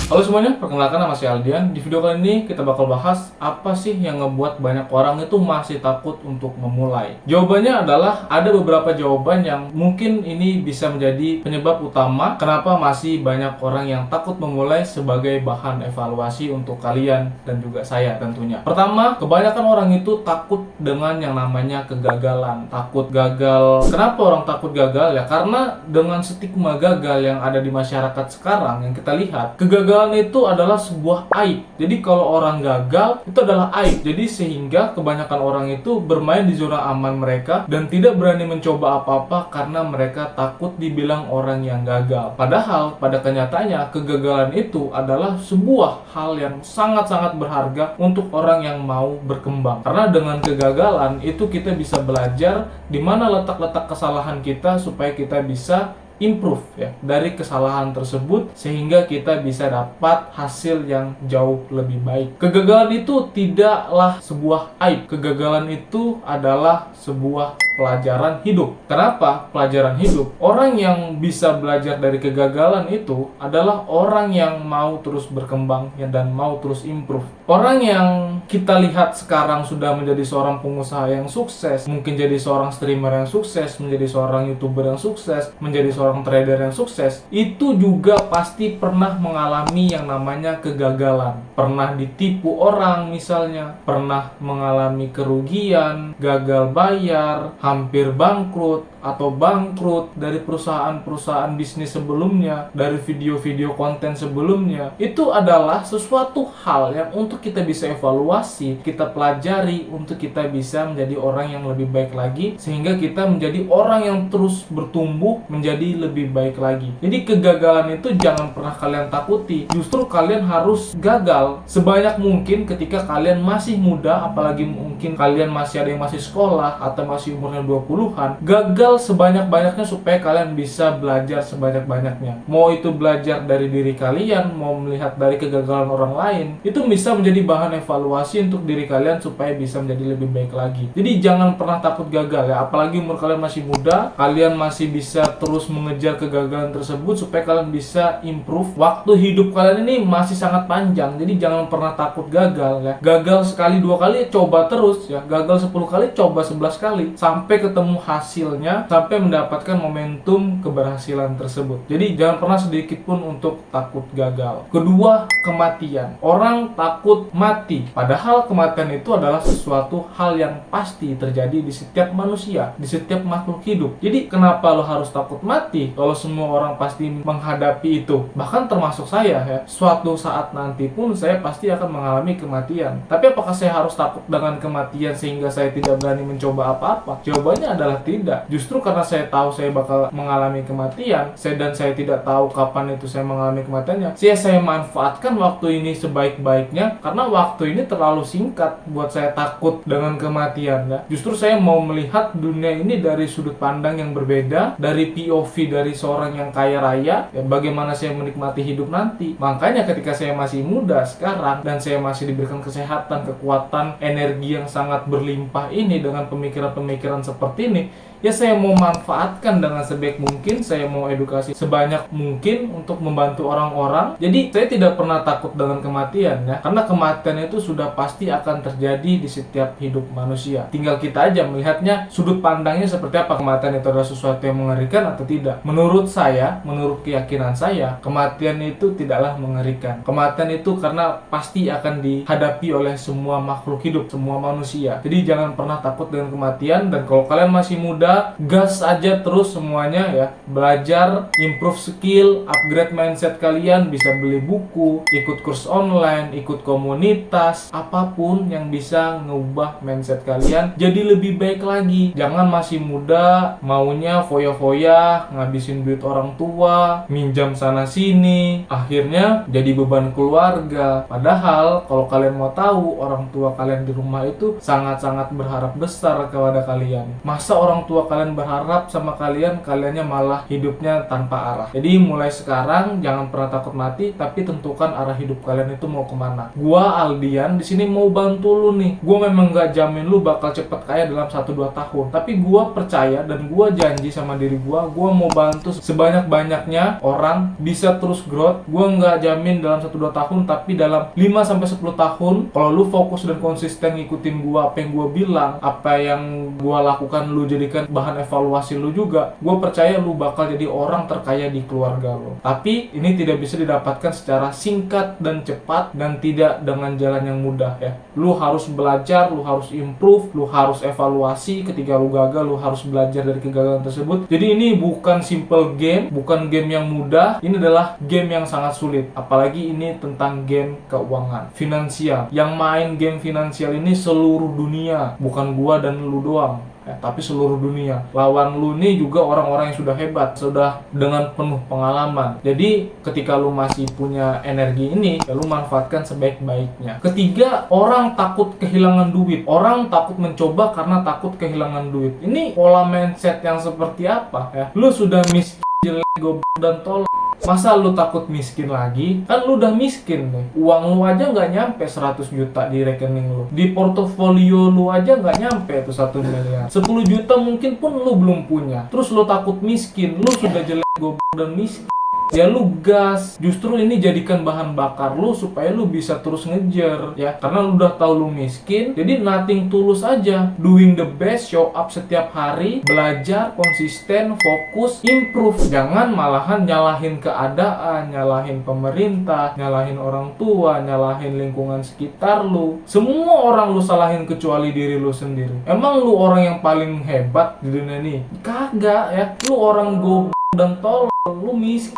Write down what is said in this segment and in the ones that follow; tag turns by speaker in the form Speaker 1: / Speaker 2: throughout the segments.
Speaker 1: Halo semuanya, perkenalkan nama saya Aldian. Di video kali ini kita bakal bahas apa sih yang ngebuat banyak orang itu masih takut untuk memulai. Jawabannya adalah ada beberapa jawaban yang mungkin ini bisa menjadi penyebab utama kenapa masih banyak orang yang takut memulai sebagai bahan evaluasi untuk kalian dan juga saya tentunya. Pertama, kebanyakan orang itu takut dengan yang namanya kegagalan. Takut gagal. Kenapa orang takut gagal? Ya karena dengan stigma gagal yang ada di masyarakat sekarang yang kita lihat, kegagalan itu adalah sebuah aib. Jadi kalau orang gagal itu adalah aib. Jadi sehingga kebanyakan orang itu bermain di zona aman mereka dan tidak berani mencoba apa-apa karena mereka takut dibilang orang yang gagal. Padahal pada kenyataannya kegagalan itu adalah sebuah hal yang sangat-sangat berharga untuk orang yang mau berkembang. Karena dengan kegagalan itu kita bisa belajar di mana letak-letak kesalahan kita supaya kita bisa improve ya dari kesalahan tersebut sehingga kita bisa dapat hasil yang jauh lebih baik. Kegagalan itu tidaklah sebuah aib. Kegagalan itu adalah sebuah pelajaran hidup. Kenapa pelajaran hidup? Orang yang bisa belajar dari kegagalan itu adalah orang yang mau terus berkembang ya, dan mau terus improve. Orang yang kita lihat sekarang sudah menjadi seorang pengusaha yang sukses, mungkin jadi seorang streamer yang sukses, menjadi seorang YouTuber yang sukses, menjadi seorang trader yang sukses, itu juga pasti pernah mengalami yang namanya kegagalan. Pernah ditipu orang misalnya, pernah mengalami kerugian, gagal bayar, hampir bangkrut atau bangkrut dari perusahaan-perusahaan bisnis sebelumnya, dari video-video konten sebelumnya. Itu adalah sesuatu hal yang untuk kita bisa evaluasi, kita pelajari untuk kita bisa menjadi orang yang lebih baik lagi, sehingga kita menjadi orang yang terus bertumbuh menjadi lebih baik lagi. Jadi kegagalan itu jangan pernah kalian takuti. Justru kalian harus gagal sebanyak mungkin ketika kalian masih muda, apalagi mungkin kalian masih ada yang masih sekolah atau masih umurnya 20-an. Gagal sebanyak-banyaknya supaya kalian bisa belajar sebanyak-banyaknya. Mau itu belajar dari diri kalian, mau melihat dari kegagalan orang lain, itu bisa menjadi bahan evaluasi untuk diri kalian supaya bisa menjadi lebih baik lagi. Jadi jangan pernah takut gagal ya, apalagi umur kalian masih muda, kalian masih bisa terus mengejar kegagalan tersebut supaya kalian bisa improve. Waktu hidup kalian ini masih sangat panjang, jadi jangan pernah takut gagal ya. Gagal sekali dua kali coba terus ya, gagal 10 kali coba 11 kali sampai ketemu hasilnya, sampai mendapatkan momentum keberhasilan tersebut. Jadi jangan pernah sedikit pun untuk takut gagal. Kedua, kematian. Orang takut mati, padahal kematian itu adalah sesuatu hal yang pasti terjadi di setiap manusia, di setiap makhluk hidup. Jadi kenapa lo harus takut mati kalau semua orang pasti menghadapi itu? Bahkan termasuk saya ya, suatu saat nanti pun saya pasti akan mengalami kematian. Tapi apakah saya harus takut dengan kematian sehingga saya tidak berani mencoba apa-apa? Jawabannya adalah tidak. Justru karena saya tahu saya bakal mengalami kematian, saya tidak tahu kapan itu saya mengalami kematiannya, saya manfaatkan waktu ini sebaik-baiknya, karena waktu ini terlalu singkat buat saya takut dengan kematian ya. Justru saya mau melihat dunia ini dari sudut pandang yang berbeda, dari POV dari seorang yang kaya raya ya, bagaimana saya menikmati hidup nanti. Makanya ketika saya masih muda sekarang dan saya masih diberikan kesehatan, kekuatan, energi yang sangat berlimpah ini dengan pemikiran-pemikiran seperti ini, ya saya mau manfaatkan dengan sebaik mungkin, saya mau edukasi sebanyak mungkin untuk membantu orang-orang. Jadi saya tidak pernah takut dengan kematian ya, karena kematian itu sudah pasti akan terjadi di setiap hidup manusia. Tinggal kita aja melihatnya sudut pandangnya seperti apa. Kematian itu adalah sesuatu yang mengerikan atau tidak. Menurut saya, menurut keyakinan saya, kematian itu tidaklah mengerikan. Kematian itu karena pasti akan dihadapi oleh semua makhluk hidup, semua manusia. Jadi jangan pernah takut dengan kematian, dan kalau kalian masih muda, gas aja terus semuanya ya. Belajar, improve skill, upgrade mindset kalian, bisa beli buku, ikut kurs online, ikut komunitas, apapun yang bisa ngubah mindset kalian jadi lebih baik lagi. Jangan masih muda maunya foya-foya, ngabisin duit orang tua, minjam sana sini, akhirnya jadi beban keluarga. Padahal kalau kalian mau tahu, orang tua kalian di rumah itu sangat-sangat berharap besar kepada kalian. Masa orang tua gua kalian berharap sama kaliannya malah hidupnya tanpa arah. Jadi mulai sekarang jangan pernah takut mati, tapi tentukan arah hidup kalian itu mau kemana. Gua Aldian di sini mau bantu lu nih. Gua memang gak jamin lu bakal cepet kaya dalam 1-2 tahun, tapi gua percaya dan gua janji sama diri gua mau bantu sebanyak-banyaknya orang bisa terus growth. Gua nggak jamin dalam 1-2 tahun, tapi dalam 5-10 tahun kalau lu fokus dan konsisten ngikutin gua, apa yang gua bilang, apa yang gua lakukan, lu jadikan bahan evaluasi lu juga, gua percaya lu bakal jadi orang terkaya di keluarga lu. Tapi ini tidak bisa didapatkan secara singkat dan cepat, dan tidak dengan jalan yang mudah ya. Lu harus belajar, lu harus improve, lu harus evaluasi. Ketika lu gagal, lu harus belajar dari kegagalan tersebut. Jadi ini bukan simple game, bukan game yang mudah. Ini adalah game yang sangat sulit. Apalagi ini tentang game keuangan, finansial. Yang main game finansial ini seluruh dunia, bukan gua dan lu doang. Tapi seluruh dunia. Lawan lu nih juga orang-orang yang sudah hebat, sudah dengan penuh pengalaman. Jadi ketika lu masih punya energi ini, ya lu manfaatkan sebaik-baiknya. Ketiga, orang takut kehilangan duit. Orang takut mencoba karena takut kehilangan duit. Ini pola mindset yang seperti apa ya? Lu sudah miskin, jelek, goblok dan tolol. Masa lu takut miskin lagi? Kan lu udah miskin nih. Uang lu aja nggak nyampe 100 juta di rekening lu. Di portofolio lu aja nggak nyampe tuh 1 miliar. 10 juta mungkin pun lu belum punya. Terus lu takut miskin. Lu sudah jelek, goblok dan miskin. Ya lu gas, justru ini jadikan bahan bakar lu supaya lu bisa terus ngejar ya. Karena lu udah tahu lu miskin, jadi nothing tulus aja. Doing the best, show up setiap hari, belajar, konsisten, fokus, improve. Jangan malahan nyalahin keadaan, nyalahin pemerintah, nyalahin orang tua, nyalahin lingkungan sekitar lu. Semua orang lu salahin kecuali diri lu sendiri. Emang lu orang yang paling hebat di dunia ini? Kagak ya. Lu orang goblok dan tolol, lu miskin.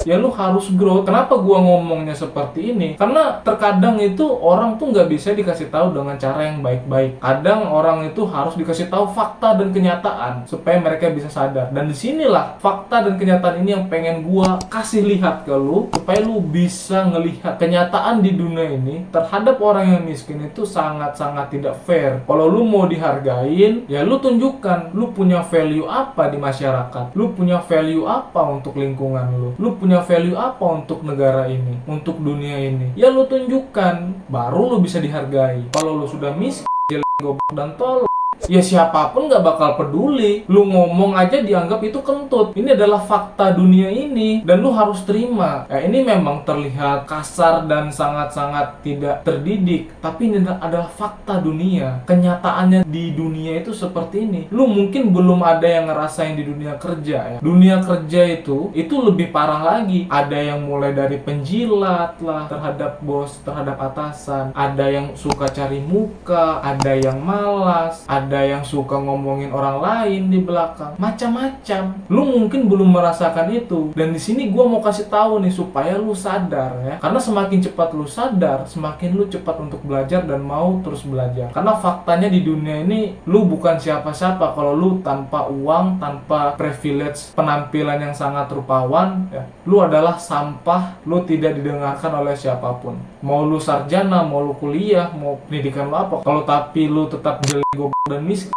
Speaker 1: Ya lu harus grow. Kenapa gua ngomongnya seperti ini? Karena terkadang itu orang tuh nggak bisa dikasih tahu dengan cara yang baik-baik. Kadang orang itu harus dikasih tahu fakta dan kenyataan supaya mereka bisa sadar. Dan disinilah fakta dan kenyataan ini yang pengen gua kasih lihat ke lu, supaya lu bisa ngelihat kenyataan di dunia ini terhadap orang yang miskin itu sangat-sangat tidak fair. Kalau lu mau dihargain, ya lu tunjukkan lu punya value apa di masyarakat. Lu punya value apa untuk lingkungan lu. Lu punya value apa untuk negara ini, untuk dunia ini. Ya lu tunjukkan, baru lu bisa dihargai. Kalau lu sudah miskin, jelek, goblok dan tolol, ya siapapun gak bakal peduli. Lu ngomong aja dianggap itu kentut. Ini adalah fakta dunia ini, dan lu harus terima. Ya ini memang terlihat kasar dan sangat-sangat tidak terdidik, tapi ini adalah fakta dunia. Kenyataannya di dunia itu seperti ini. Lu mungkin belum ada yang ngerasain di dunia kerja ya. Dunia kerja itu lebih parah lagi. Ada yang mulai dari penjilat lah terhadap bos, terhadap atasan. Ada yang suka cari muka, ada yang malas, ada yang suka ngomongin orang lain di belakang, macam-macam. Lu mungkin belum merasakan itu, dan di sini gue mau kasih tahu nih supaya lu sadar ya. Karena semakin cepat lu sadar, semakin lu cepat untuk belajar dan mau terus belajar. Karena faktanya di dunia ini, lu bukan siapa-siapa kalau lu tanpa uang, tanpa privilege penampilan yang sangat rupawan ya. Lu adalah sampah, lu tidak didengarkan oleh siapapun. Mau lu sarjana, mau lu kuliah, mau pendidikan lu apa, kalau tapi lu tetap jelek, goblok dan miskin,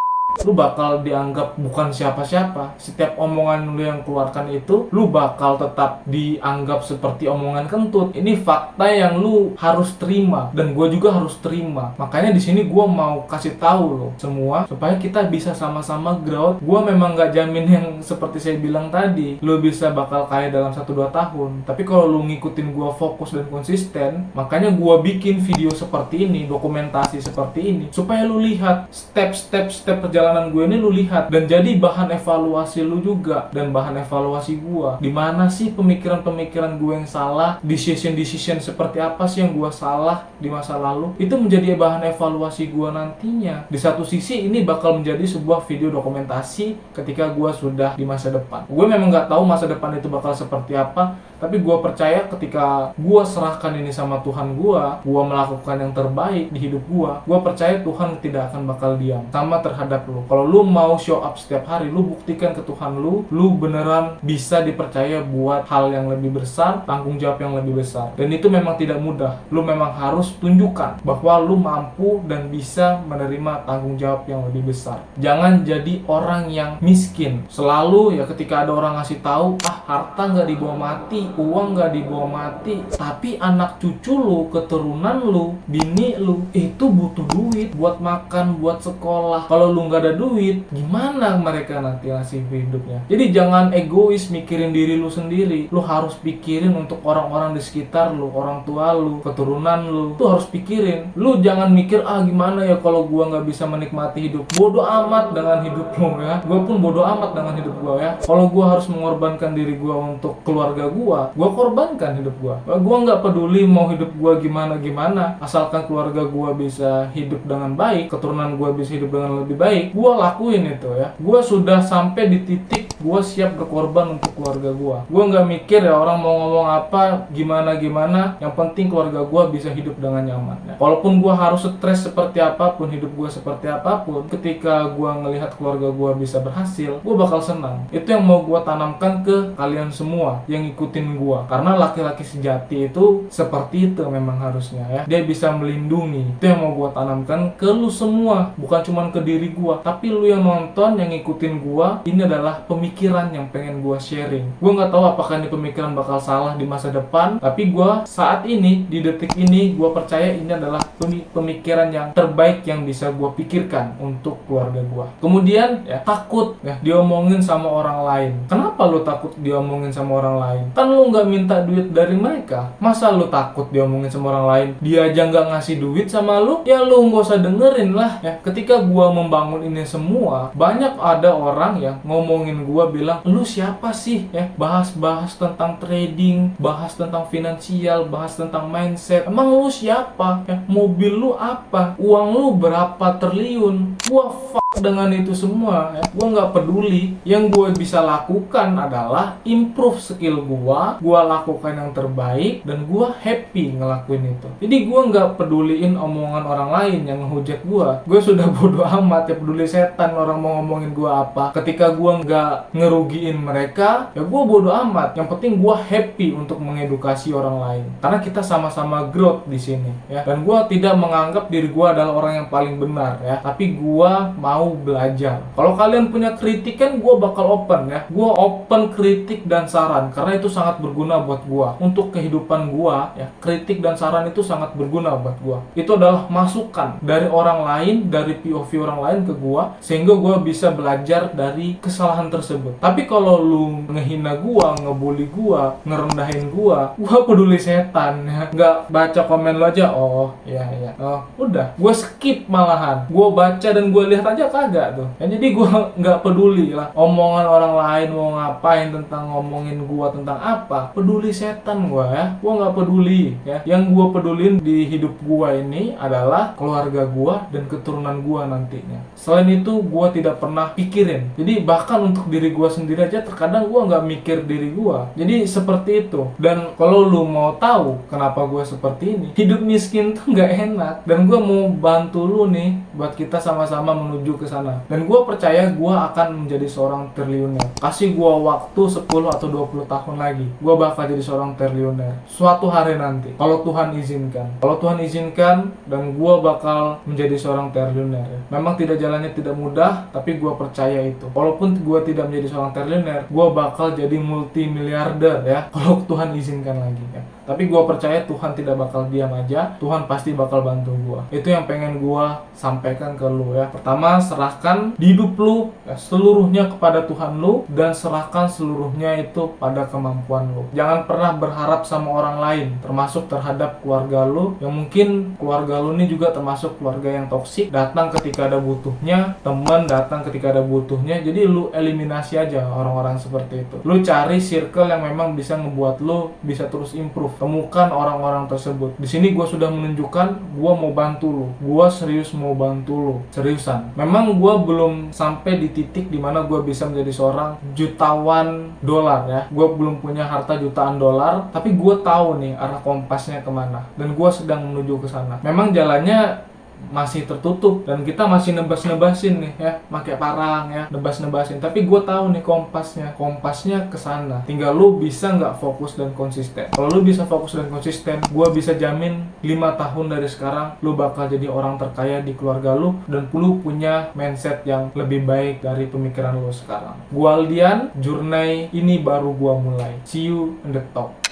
Speaker 1: lu bakal dianggap bukan siapa-siapa. Setiap omongan lu yang keluarkan itu, lu bakal tetap dianggap seperti omongan kentut. Ini fakta yang lu harus terima, dan gue juga harus terima. Makanya di sini gue mau kasih tahu lo semua supaya kita bisa sama-sama growth. Gue memang gak jamin yang seperti saya bilang tadi, lu bisa bakal kaya dalam 1-2 tahun. Tapi kalau lu ngikutin gue fokus dan konsisten, makanya gue bikin video seperti ini, dokumentasi seperti ini, supaya lu lihat step perjalanan gue ini, lu lihat dan jadi bahan evaluasi lu juga dan bahan evaluasi gue. Di mana sih pemikiran-pemikiran gue yang salah, decision seperti apa sih yang gue salah di masa lalu, itu menjadi bahan evaluasi gue nantinya. Di satu sisi ini bakal menjadi sebuah video dokumentasi ketika gue sudah di masa depan. Gue memang nggak tahu masa depan itu bakal seperti apa, Tapi gue percaya ketika gue serahkan ini sama Tuhan gue melakukan yang terbaik di hidup gue percaya Tuhan tidak akan bakal diam sama terhadap lu. Kalau lu mau show up setiap hari, lu buktikan ke Tuhan lu beneran bisa dipercaya buat hal yang lebih besar, tanggung jawab yang lebih besar. Dan itu memang tidak mudah. Lu memang harus tunjukkan bahwa lu mampu dan bisa menerima tanggung jawab yang lebih besar. Jangan jadi orang yang miskin. Selalu ya ketika ada orang ngasih tahu, harta nggak dibawa mati, uang nggak dibawa mati, tapi anak cucu lu, keturunan lu, bini lu itu butuh duit buat makan, buat sekolah. Kalau lu nggak ada duit, gimana mereka nanti ngasih hidupnya? Jadi jangan egois mikirin diri lu sendiri. Lu harus pikirin untuk orang-orang di sekitar lu, orang tua lu, keturunan lu. Lu harus pikirin. Lu jangan mikir gimana ya kalau gua nggak bisa menikmati hidup. Bodoh amat dengan hidup lu ya. Gua pun bodoh amat dengan hidup gua ya. Kalau gua harus mengorbankan diri gua untuk keluarga gua korbankan hidup gua. Gua nggak peduli mau hidup gua gimana, asalkan keluarga gua bisa hidup dengan baik, keturunan gua bisa hidup dengan lebih baik, gua lakuin itu ya. Gua sudah sampai di titik gua siap berkorban untuk keluarga gua. Gua nggak mikir ya orang mau ngomong apa, gimana, yang penting keluarga gua bisa hidup dengan nyaman ya. Walaupun gua harus stres seperti apapun, hidup gua seperti apapun, ketika gua ngelihat keluarga gua bisa berhasil, gua bakal senang. Itu yang mau gua tanamkan ke kalian semua yang ngikutin gua. Karena laki-laki sejati itu seperti itu memang harusnya ya. Dia bisa melindungi. Itu yang mau gua tanamkan ke lu semua, bukan cuma ke diri gua, tapi lu yang nonton, yang ngikutin gua. Ini adalah pemikiran yang pengen gua sharing. Gua nggak tahu apakah ini pemikiran bakal salah di masa depan, tapi gua saat ini, di detik ini, gua percaya ini adalah pemikiran yang terbaik yang bisa gua pikirkan untuk keluarga gua. Kemudian ya, takut ya diomongin sama orang lain. Kenapa lu takut diomongin sama orang lain? Kan lu nggak minta duit dari mereka. Masa lu takut diomongin sama orang lain? Dia aja nggak ngasih duit sama lu, ya lu nggak usah dengerin lah ya. Ketika gua membangun ini semua, banyak ada orang yang ngomongin gua, bilang, lu siapa sih ya bahas-bahas tentang trading, bahas tentang finansial, bahas tentang mindset. Emang lu siapa ya? Mobil lu apa? Uang lu berapa triliun? Gua dengan itu semua ya. Gua nggak peduli. Yang gue bisa lakukan adalah improve skill gua lakukan yang terbaik, dan gua happy ngelakuin itu. Jadi gua nggak peduliin omongan orang lain yang ngehujat gua sudah bodoh amat ya. Peduli setan orang mau ngomongin gua apa. Ketika gua nggak ngerugiin mereka, ya gua bodoh amat. Yang penting gua happy untuk mengedukasi orang lain, karena kita sama-sama growth di sini ya. Dan gua tidak menganggap diri gua adalah orang yang paling benar ya, tapi gua mau belajar. Kalau kalian punya kritikan, gue bakal open ya. Gue open kritik dan saran, karena itu sangat berguna buat gue untuk kehidupan gue ya. Kritik dan saran itu sangat berguna buat gue. Itu adalah masukan dari orang lain, dari POV orang lain ke gue, sehingga gue bisa belajar dari kesalahan tersebut. Tapi kalau lu ngehina gue, ngebully gue, ngerendahin gue peduli setan ya. Nggak baca komen lu aja, oh iya, oh udah, gue skip malahan. Gue baca dan gue lihat aja kagak tuh ya. Jadi gue nggak peduli lah omongan orang lain mau ngapain, tentang ngomongin gue tentang apa. Peduli setan gue ya. Gue nggak peduli ya. Yang gue pedulin di hidup gue ini adalah keluarga gue dan keturunan gue nantinya. Selain itu gue tidak pernah pikirin. Jadi bahkan untuk diri gue sendiri aja terkadang gue nggak mikir diri gue. Jadi seperti itu. Dan kalau lu mau tahu kenapa gue seperti ini, hidup miskin tuh nggak enak. Dan gue mau bantu lu nih buat kita sama-sama menuju ke sana. Dan gue percaya gue akan menjadi seorang triliuner. Kasih gue waktu 10 atau 20 tahun lagi, gue bakal jadi seorang triliuner suatu hari nanti, kalau Tuhan izinkan. Kalau Tuhan izinkan, dan gue bakal menjadi seorang triliuner. Memang tidak, jalannya tidak mudah, tapi gue percaya itu. Walaupun gue tidak menjadi seorang triliuner, gue bakal jadi multimiliarder ya, kalau Tuhan izinkan lagi ya. Tapi gue percaya Tuhan tidak bakal diam aja. Tuhan pasti bakal bantu gue. Itu yang pengen gue sampaikan ke lu ya. Pertama, serahkan hidup lu ya, seluruhnya kepada Tuhan lu, dan serahkan seluruhnya itu pada kemampuan lu. Jangan pernah berharap sama orang lain, termasuk terhadap keluarga lu, yang mungkin keluarga lu ini juga termasuk keluarga yang toksik. Datang ketika ada butuhnya, teman datang ketika ada butuhnya. Jadi lu eliminasi aja orang-orang seperti itu. Lu cari circle yang memang bisa ngebuat lu bisa terus improve. Temukan orang-orang tersebut. Di sini gue sudah menunjukkan gue mau bantu lu. Gue serius mau bantu ngebantu lo, seriusan. Memang gue belum sampai di titik dimana gue bisa menjadi seorang jutawan dolar ya. Gue belum punya harta jutaan dolar, tapi gue tahu nih arah kompasnya kemana, dan gue sedang menuju ke sana. Memang jalannya masih tertutup dan kita masih nebas-nebasin nih ya, pakai parang ya, nebas-nebasin, tapi gue tahu nih kompasnya ke sana. Tinggal lu bisa nggak fokus dan konsisten. Kalau lu bisa fokus dan konsisten, gue bisa jamin 5 tahun dari sekarang lu bakal jadi orang terkaya di keluarga lu, dan lu punya mindset yang lebih baik dari pemikiran lu sekarang. Gue Aldian, journey ini baru gue mulai. See you in the top.